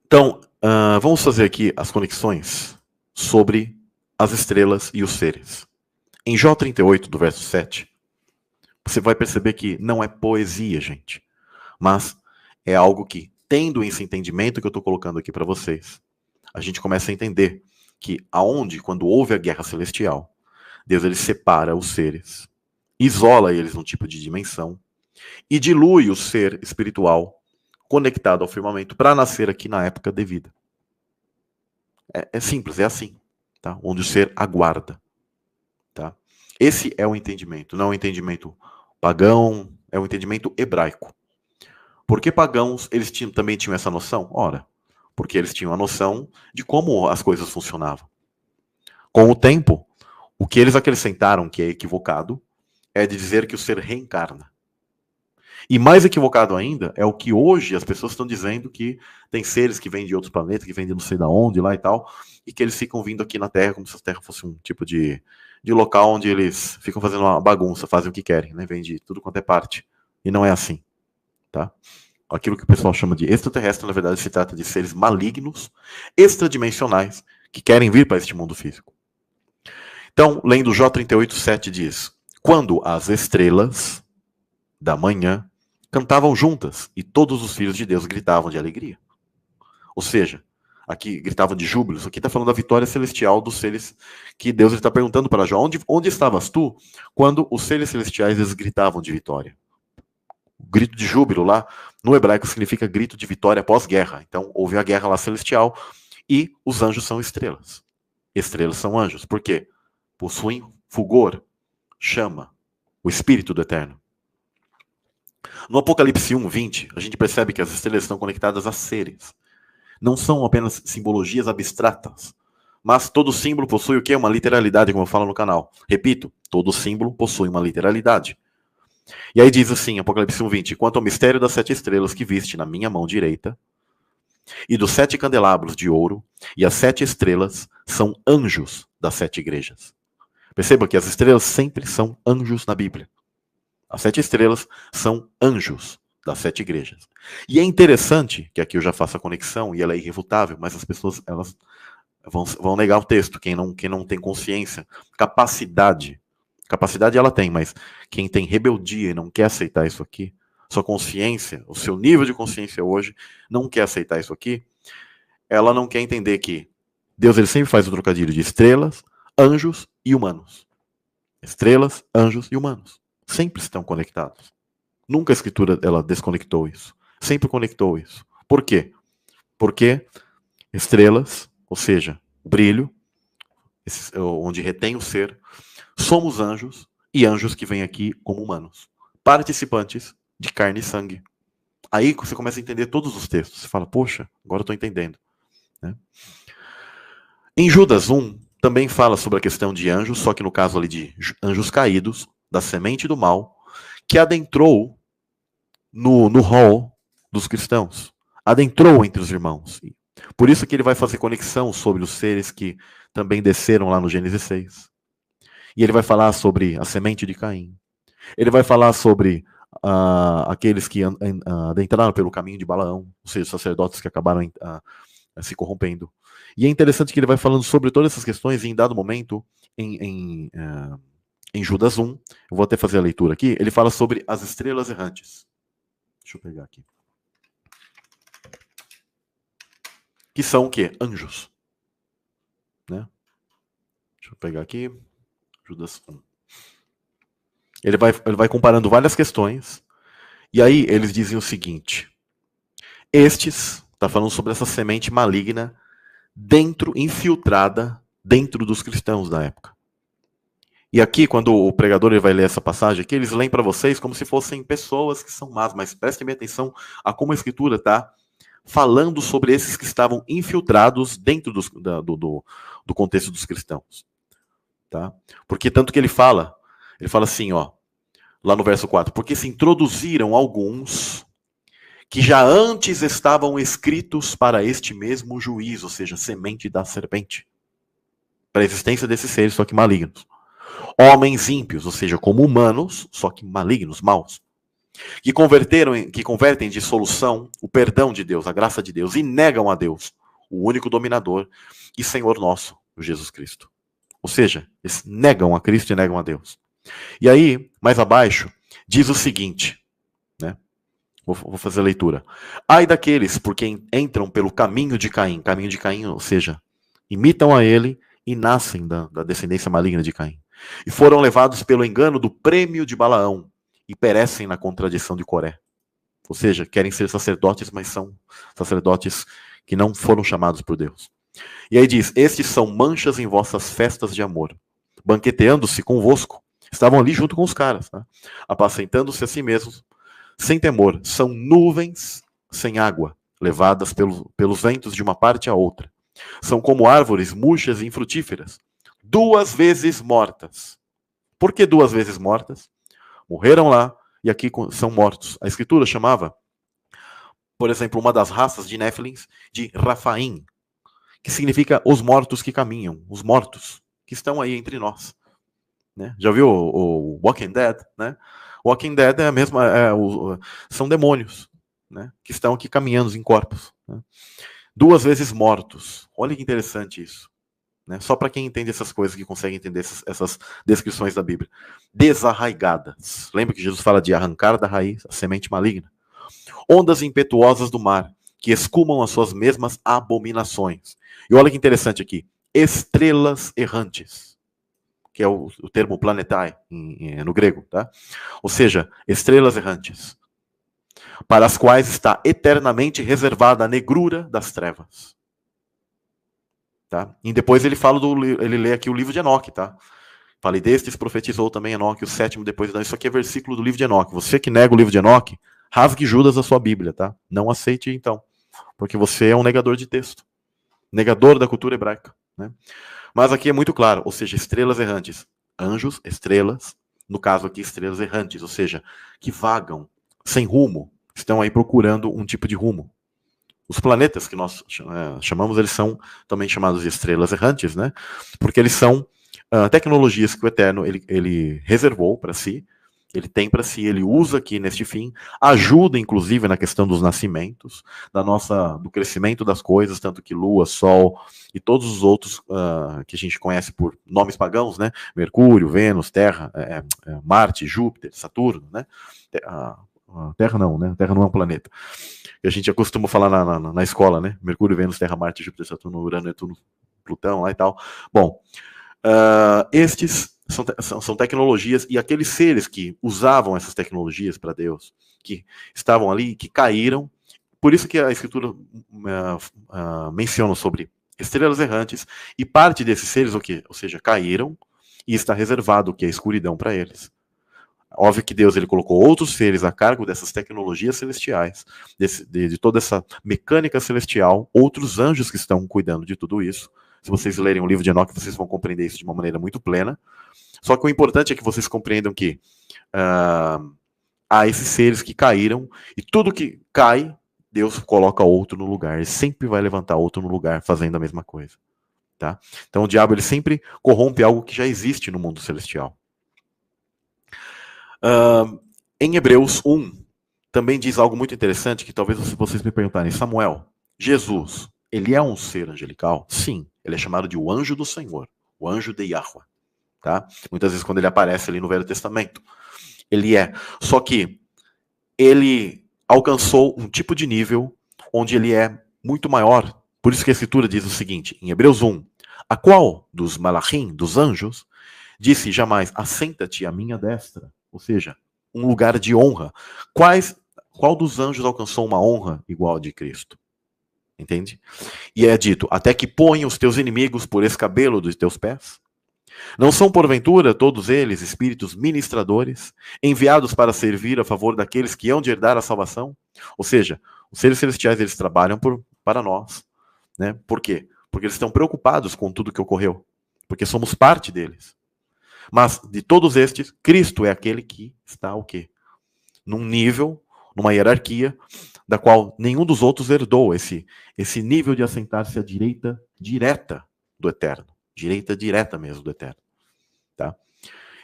Então, vamos fazer aqui as conexões sobre as estrelas e os seres. Em Jó 38, do verso 7, você vai perceber que não é poesia, gente, mas é algo que, tendo esse entendimento que eu estou colocando aqui para vocês, a gente começa a entender que quando houve a guerra celestial, Deus ele separa os seres, isola eles num tipo de dimensão e dilui o ser espiritual conectado ao firmamento para nascer aqui na época devida. É simples, é assim, tá? Onde o ser aguarda, tá? Esse é o entendimento, não é o entendimento pagão, é o entendimento hebraico. Por que pagãos eles também tinham essa noção? Ora, porque eles tinham a noção de como as coisas funcionavam. Com o tempo, o que eles acrescentaram, que é equivocado, é de dizer que o ser reencarna. E mais equivocado ainda é o que hoje as pessoas estão dizendo, que tem seres que vêm de outros planetas, que vêm de não sei da onde lá e tal, e que eles ficam vindo aqui na Terra como se a Terra fosse um tipo de local onde eles ficam fazendo uma bagunça, fazem o que querem, né? Vem de tudo quanto é parte. E não é assim, tá? Aquilo que o pessoal chama de extraterrestre, na verdade, se trata de seres malignos, extradimensionais, que querem vir para este mundo físico. Então, lendo Jó 38:7 diz: Quando as estrelas da manhã cantavam juntas, e todos os filhos de Deus gritavam de alegria. Ou seja, aqui gritavam de júbilo. Isso aqui está falando da vitória celestial dos seres, que Deus está perguntando para Jó: onde estavas tu quando os seres celestiais eles gritavam de vitória? O grito de júbilo lá, no hebraico, significa grito de vitória pós-guerra. Então, houve a guerra lá celestial, e os anjos são estrelas. Estrelas são anjos. Por quê? Possuem fulgor, chama, o espírito do eterno. No Apocalipse 1:20, a gente percebe que as estrelas estão conectadas a seres. Não são apenas simbologias abstratas, mas todo símbolo possui o quê? Uma literalidade, como eu falo no canal. Repito, todo símbolo possui uma literalidade. E aí diz assim, Apocalipse 1:20, quanto ao mistério das 7 estrelas que viste na minha mão direita, e dos 7 candelabros de ouro, e as 7 estrelas são anjos das 7 igrejas. Perceba que as estrelas sempre são anjos na Bíblia. As 7 estrelas são anjos das 7 igrejas. E é interessante, que aqui eu já faço a conexão, e ela é irrefutável, mas as pessoas elas vão negar o texto, quem não tem consciência. Capacidade ela tem, mas quem tem rebeldia e não quer aceitar isso aqui, sua consciência, o seu nível de consciência hoje, não quer aceitar isso aqui, ela não quer entender que Deus ele sempre faz o trocadilho de estrelas, anjos e humanos. Estrelas, anjos e humanos. Sempre estão conectados. Nunca a escritura ela desconectou isso. Sempre conectou isso. Por quê? Porque estrelas, ou seja, brilho, onde retém o ser, somos anjos, e anjos que vêm aqui como humanos. Participantes de carne e sangue. Aí você começa a entender todos os textos. Você fala, poxa, agora eu estou entendendo. Né? Em Judas 1, também fala sobre a questão de anjos, só que no caso ali de anjos caídos, da semente do mal, que adentrou no hall dos cristãos. Adentrou entre os irmãos. Por isso que ele vai fazer conexão sobre os seres que também desceram lá no Gênesis 6. E ele vai falar sobre a semente de Caim. Ele vai falar sobre aqueles que adentraram pelo caminho de Balaão, ou seja, os sacerdotes que acabaram se corrompendo. E é interessante que ele vai falando sobre todas essas questões, e em dado momento, em Judas 1, eu vou até fazer a leitura aqui, ele fala sobre as estrelas errantes. Deixa eu pegar aqui. Que são o quê? Anjos. Né? Deixa eu pegar aqui. Judas 1. Ele vai comparando várias questões. E aí eles dizem o seguinte. Estes, está falando sobre essa semente maligna infiltrada dentro dos cristãos da época. E aqui, quando o pregador ele vai ler essa passagem aqui, eles leem para vocês como se fossem pessoas que são más, mas prestem bem atenção a como a escritura está falando sobre esses que estavam infiltrados dentro do contexto dos cristãos. Tá? Porque tanto que ele fala assim, ó, lá no verso 4, porque se introduziram alguns que já antes estavam escritos para este mesmo juízo, ou seja, semente da serpente, para a existência desses seres, só que malignos. Homens ímpios, ou seja, como humanos, só que malignos, maus. que convertem de solução o perdão de Deus, a graça de Deus, e negam a Deus, o único dominador e Senhor nosso, Jesus Cristo. Ou seja, eles negam a Cristo e negam a Deus. E aí, mais abaixo, diz o seguinte, né? Vou fazer a leitura. Ai daqueles por quem entram pelo caminho de Caim, ou seja, imitam a ele e nascem da descendência maligna de Caim. E foram levados pelo engano do prêmio de Balaão e perecem na contradição de Coré. Ou seja, querem ser sacerdotes, mas são sacerdotes que não foram chamados por Deus. E aí diz, estes são manchas em vossas festas de amor, banqueteando-se convosco. Estavam ali junto com os caras, né? Apacentando-se a si mesmos, sem temor. São nuvens sem água, levadas pelos ventos de uma parte a outra. São como árvores murchas e infrutíferas, 2 vezes mortas. Por que 2 vezes mortas? Morreram lá e aqui são mortos. A Escritura chamava, por exemplo, uma das raças de Néfilins de Rafaim, que significa os mortos que caminham, os mortos que estão aí entre nós. Né? Já viu o Walking Dead? Né? Walking Dead é a mesma, são demônios, né? Que estão aqui caminhando em corpos. Né? 2 vezes mortos. Olha que interessante isso. Né? Só para quem entende essas coisas, que consegue entender essas descrições da Bíblia. Desarraigadas. Lembra que Jesus fala de arrancar da raiz a semente maligna? Ondas impetuosas do mar, que escumam as suas mesmas abominações. E olha que interessante aqui. Estrelas errantes, que é o termo planetai no grego, tá? Ou seja, estrelas errantes, para as quais está eternamente reservada a negrura das trevas. Tá? E depois ele lê aqui o livro de Enoque, tá? Falei destes, profetizou também Enoque, o 7º depois de... Isso aqui é versículo do livro de Enoque. Você que nega o livro de Enoque, rasgue Judas da sua Bíblia, tá? Não aceite então, porque você é um negador de texto, negador da cultura hebraica, né? Mas aqui é muito claro, ou seja, estrelas errantes, anjos, estrelas, no caso aqui estrelas errantes, ou seja, que vagam sem rumo, estão aí procurando um tipo de rumo. Os planetas que nós chamamos, eles são também chamados de estrelas errantes, né? Porque eles são tecnologias que o Eterno ele reservou para si, ele tem para si, ele usa aqui neste fim, ajuda inclusive na questão dos nascimentos, do crescimento das coisas, tanto que Lua, Sol e todos os outros que a gente conhece por nomes pagãos, né? Mercúrio, Vênus, Terra, Marte, Júpiter, Saturno, né? Terra não, né? Terra não é um planeta. E a gente costuma falar na escola, né? Mercúrio, Vênus, Terra, Marte, Júpiter, Saturno, Urano, Netuno, Plutão, lá e tal. Bom, estes são tecnologias, e aqueles seres que usavam essas tecnologias para Deus, que estavam ali, que caíram. Por isso que a Escritura menciona sobre estrelas errantes, e parte desses seres, o quê? Ou seja, caíram, e está reservado o que? A escuridão para eles. Óbvio que Deus ele colocou outros seres a cargo dessas tecnologias celestiais, de toda essa mecânica celestial, outros anjos que estão cuidando de tudo isso. Se vocês lerem o livro de Enoque, vocês vão compreender isso de uma maneira muito plena. Só que o importante é que vocês compreendam que há esses seres que caíram, e tudo que cai, Deus coloca outro no lugar. Ele sempre vai levantar outro no lugar, fazendo a mesma coisa. Tá? Então o diabo ele sempre corrompe algo que já existe no mundo celestial. Em Hebreus 1, também diz algo muito interessante, que talvez vocês me perguntarem, Samuel, Jesus, ele é um ser angelical? Sim, ele é chamado de o anjo do Senhor, o anjo de Yahweh. Tá? Muitas vezes quando ele aparece ali no Velho Testamento, ele é. Só que ele alcançou um tipo de nível onde ele é muito maior. Por isso que a Escritura diz o seguinte, em Hebreus 1, a qual dos malachim, dos anjos, disse jamais, assenta-te à minha destra, ou seja, um lugar de honra. Qual dos anjos alcançou uma honra igual a de Cristo? Entende? E é dito, até que ponha os teus inimigos por escabelo dos teus pés. Não são, porventura, todos eles espíritos ministradores, enviados para servir a favor daqueles que hão de herdar a salvação? Ou seja, os seres celestiais, eles trabalham para nós. Né? Por quê? Porque eles estão preocupados com tudo que ocorreu. Porque somos parte deles. Mas, de todos estes, Cristo é aquele que está o quê? Num nível, numa hierarquia, da qual nenhum dos outros herdou esse nível de assentar-se à direita direta do Eterno. Direita direta mesmo do Eterno. Tá?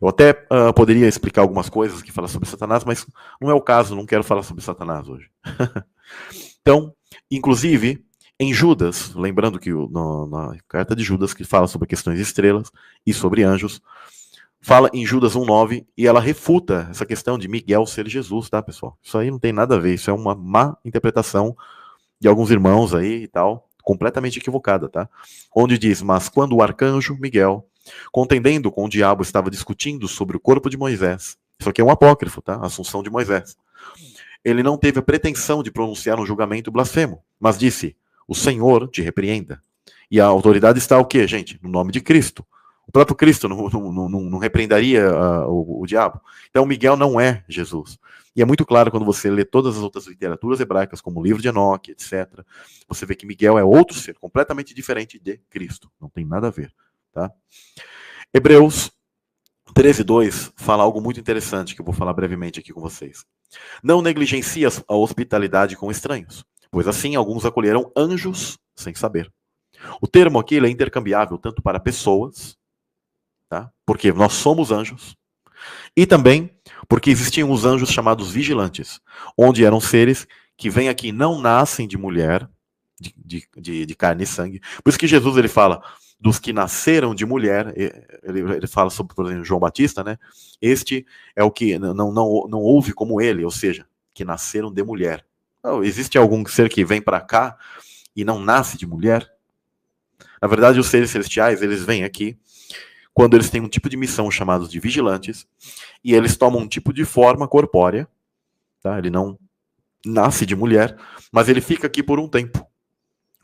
Eu até poderia explicar algumas coisas que falam sobre Satanás, mas não é o caso, não quero falar sobre Satanás hoje. Então, inclusive, em Judas, lembrando que na carta de Judas, que fala sobre questões de estrelas e sobre anjos, fala em Judas 1,9 e ela refuta essa questão de Miguel ser Jesus, tá, pessoal? Isso aí não tem nada a ver, isso é uma má interpretação de alguns irmãos aí e tal, completamente equivocada, tá? Onde diz, mas quando o arcanjo Miguel, contendendo com o diabo, estava discutindo sobre o corpo de Moisés, isso aqui é um apócrifo, tá? A Assunção de Moisés. Ele não teve a pretensão de pronunciar um julgamento blasfemo, mas disse, o Senhor te repreenda. E a autoridade está o quê, gente? No nome de Cristo. O próprio Cristo não repreenderia o diabo. Então Miguel não é Jesus. E é muito claro quando você lê todas as outras literaturas hebraicas, como o livro de Enoque, etc., você vê que Miguel é outro ser, completamente diferente de Cristo. Não tem nada a ver. Tá? Hebreus 13:2 fala algo muito interessante que eu vou falar brevemente aqui com vocês. Não negligencie a hospitalidade com estranhos, pois assim alguns acolheram anjos sem saber. O termo aqui ele é intercambiável tanto para pessoas, tá? Porque nós somos anjos, e também porque existiam os anjos chamados vigilantes, onde eram seres que vêm aqui não nascem de mulher, de carne e sangue. Por isso que Jesus ele fala dos que nasceram de mulher, ele fala sobre, por exemplo, João Batista, né? Este é o que não houve como ele, ou seja, que nasceram de mulher. Não, existe algum ser que vem para cá e não nasce de mulher? Na verdade, os seres celestiais, eles vêm aqui quando eles têm um tipo de missão chamados de vigilantes, e eles tomam um tipo de forma corpórea, tá? Ele não nasce de mulher, mas ele fica aqui por um tempo.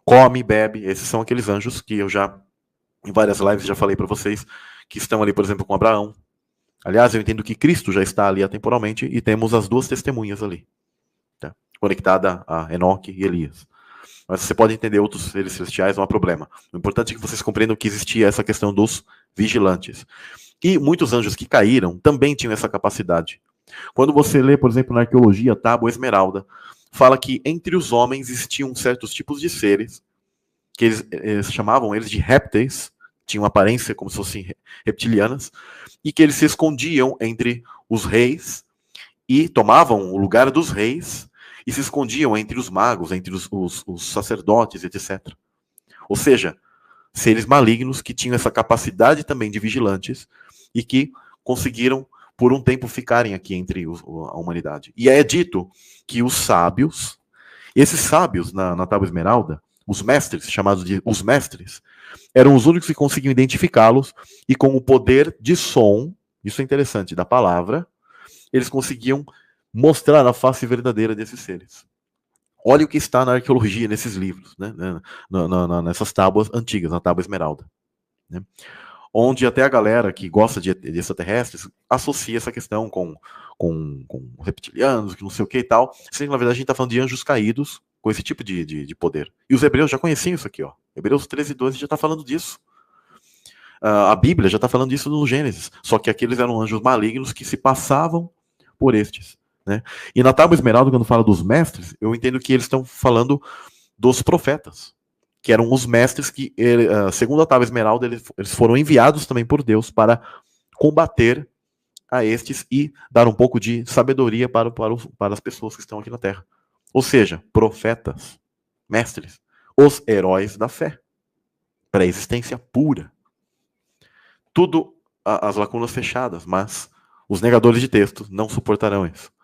Come, bebe, esses são aqueles anjos que eu já, em várias lives, já falei para vocês, que estão ali, por exemplo, com Abraão. Aliás, eu entendo que Cristo já está ali atemporalmente e temos as duas testemunhas ali, tá? Conectada a Enoque e Elias. Mas você pode entender outros seres celestiais, não há problema. O importante é que vocês compreendam que existia essa questão dos vigilantes. E muitos anjos que caíram também tinham essa capacidade. Quando você lê, por exemplo, na arqueologia, Tábua Esmeralda, fala que entre os homens existiam certos tipos de seres, que eles chamavam eles de répteis, tinham aparência como se fossem reptilianas, e que eles se escondiam entre os reis e tomavam o lugar dos reis e se escondiam entre os magos, entre os sacerdotes, etc. Ou seja, seres malignos que tinham essa capacidade também de vigilantes e que conseguiram, por um tempo, ficarem aqui entre a humanidade. E é dito que os sábios, esses sábios na Tábua Esmeralda, os mestres, chamados de os mestres, eram os únicos que conseguiam identificá-los e com o poder de som, isso é interessante, da palavra, eles conseguiam mostrar a face verdadeira desses seres. Olha o que está na arqueologia, nesses livros, né? Nessas tábuas antigas, na Tábua Esmeralda. Né? Onde até a galera que gosta de extraterrestres associa essa questão com reptilianos, que não sei o que e tal. Sendo que, na verdade, a gente está falando de anjos caídos com esse tipo de poder. E os hebreus já conheciam isso aqui, ó. Hebreus 13:12 já está falando disso. A Bíblia já está falando disso no Gênesis. Só que aqueles eram anjos malignos que se passavam por estes. Né? E na Tábua Esmeralda, quando fala dos mestres, eu entendo que eles estão falando dos profetas, que eram os mestres que, segundo a Tábua Esmeralda, eles foram enviados também por Deus para combater a estes e dar um pouco de sabedoria para as pessoas que estão aqui na Terra. Ou seja, profetas, mestres, os heróis da fé, para a existência pura. Tudo as lacunas fechadas, mas os negadores de texto não suportarão isso.